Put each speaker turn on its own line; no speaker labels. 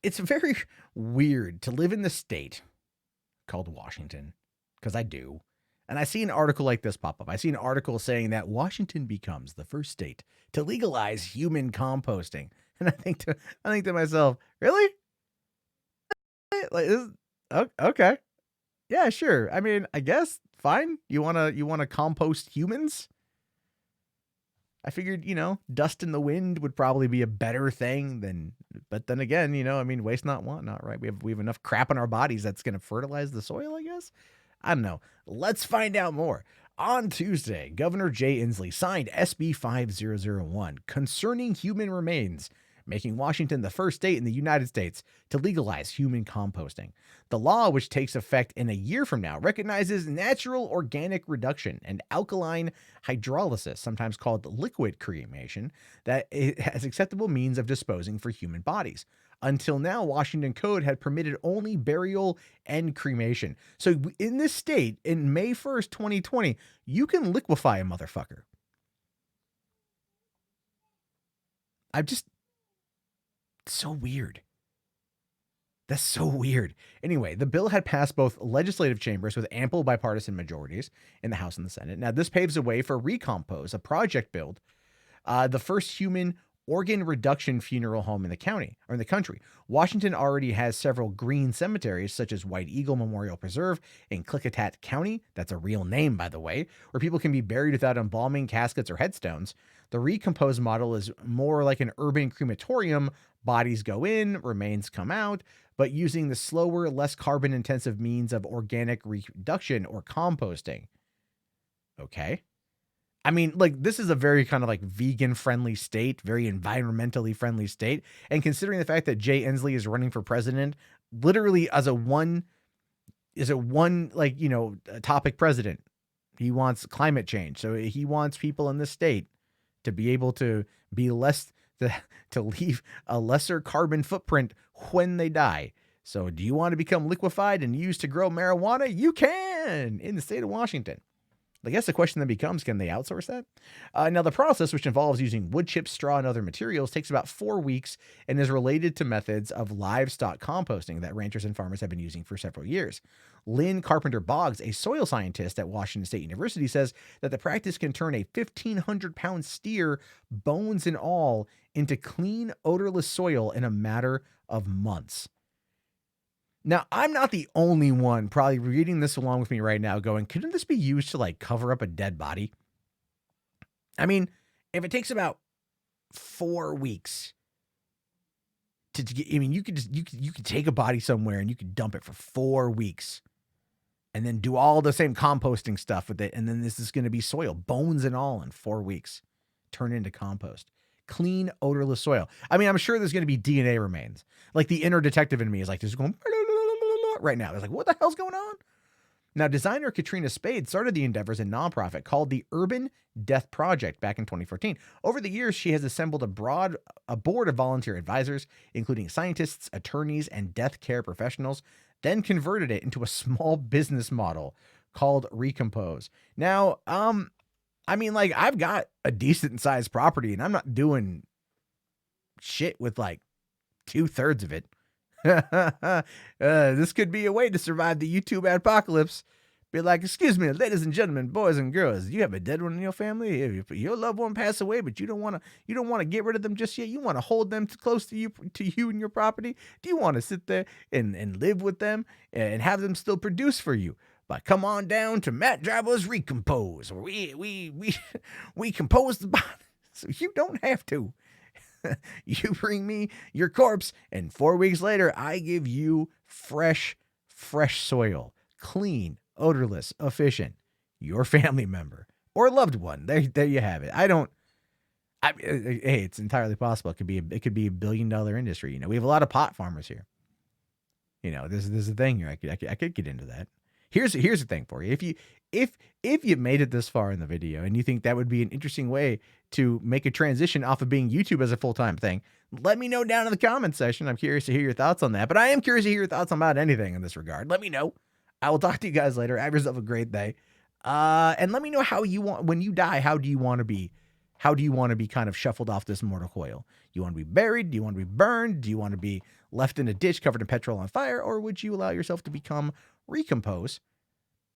It's very weird to live in the state called Washington, because I do. And I see an article like this pop up. I see an article saying that Washington becomes the first state to legalize human composting. And I think to myself, really? Like this, okay. Yeah, sure. I mean, I guess fine. You wanna compost humans? I figured, dust in the wind would probably be a better thing than, but then again, I mean, waste not, want not, right? We have enough crap in our bodies that's going to fertilize the soil, I guess. I don't know. Let's find out more. On Tuesday, Governor Jay Inslee signed SB 5001 concerning human remains, making Washington the first state in the United States to legalize human composting. The law, which takes effect in a year from now, recognizes natural organic reduction and alkaline hydrolysis, sometimes called liquid cremation, that has acceptable means of disposing for human bodies. Until now, Washington Code had permitted only burial and cremation. So in this state, in May 1st, 2020, you can liquefy a motherfucker. I'm just so weird. That's so weird. Anyway, the bill had passed both legislative chambers with ample bipartisan majorities in the House and the Senate. Now, this paves the way for Recompose, a project build, the first human organ reduction funeral home in the county or in the country. Washington already has several green cemeteries, such as White Eagle Memorial Preserve in Klickitat County. That's a real name, by the way, where people can be buried without embalming, caskets, or headstones. The Recompose model is more like an urban crematorium. Bodies go in, remains come out, but using the slower, less carbon intensive means of organic reduction or composting. Okay. I mean, like, this is a very kind of like vegan friendly state, very environmentally friendly state. And considering the fact that Jay Inslee is running for president, literally as a one like, topic president, he wants climate change. So he wants people in this state to be able to be less, to leave a lesser carbon footprint when they die. So do you want to become liquefied and used to grow marijuana? You can in the state of Washington. I guess the question then becomes, can they outsource that? Now, the process, which involves using wood chips, straw, and other materials, takes about 4 weeks and is related to methods of livestock composting that ranchers and farmers have been using for several years. Lynn Carpenter Boggs, a soil scientist at Washington State University, says that the practice can turn a 1,500-pound steer, bones and all, into clean, odorless soil in a matter of months. Now, I'm not the only one probably reading this along with me right now going, couldn't this be used to like cover up a dead body? I mean, if it takes about 4 weeks to get, I mean, you could take a body somewhere and you could dump it for 4 weeks and then do all the same composting stuff with it. And then this is going to be soil, bones and all, in 4 weeks, turn into compost. Clean, odorless soil. I mean, I'm sure there's going to be DNA remains. Like the inner detective in me is like, just going right now. It's like, what the hell's going on? Now, designer Katrina Spade started the endeavor as a nonprofit called the Urban Death Project back in 2014. Over the years, she has assembled a board of volunteer advisors, including scientists, attorneys, and death care professionals, then converted it into a small business model called Recompose. Now, I mean, like, I've got a decent sized property and I'm not doing shit with like 2/3 of it. This could be a way to survive the YouTube apocalypse. Be like, excuse me, ladies and gentlemen, boys and girls, you have a dead one in your family. If your loved one passed away, but you don't want to get rid of them just yet. You want to hold them close to you and your property. Do you want to sit there and live with them and have them still produce for you? But come on down to Matt Driver's Recompose, where we compose the body, so you don't have to. You bring me your corpse, and 4 weeks later, I give you fresh soil, clean, odorless, efficient. Your family member or loved one. There you have it. Hey, it's entirely possible. It could be a $1 billion industry. We have a lot of pot farmers here. There's a thing here. I could get into that. Here's the thing for you. If you made it this far in the video and you think that would be an interesting way to make a transition off of being YouTube as a full-time thing, let me know down in the comments section. I'm curious to hear your thoughts on that, but I am curious to hear your thoughts on about anything in this regard. Let me know. I will talk to you guys later. Have yourself a great day. And let me know how you want, when you die, how do you want to be How do you want to be kind of shuffled off this mortal coil? You want to be buried? Do you want to be burned? Do you want to be left in a ditch covered in petrol on fire? Or would you allow yourself to become recompose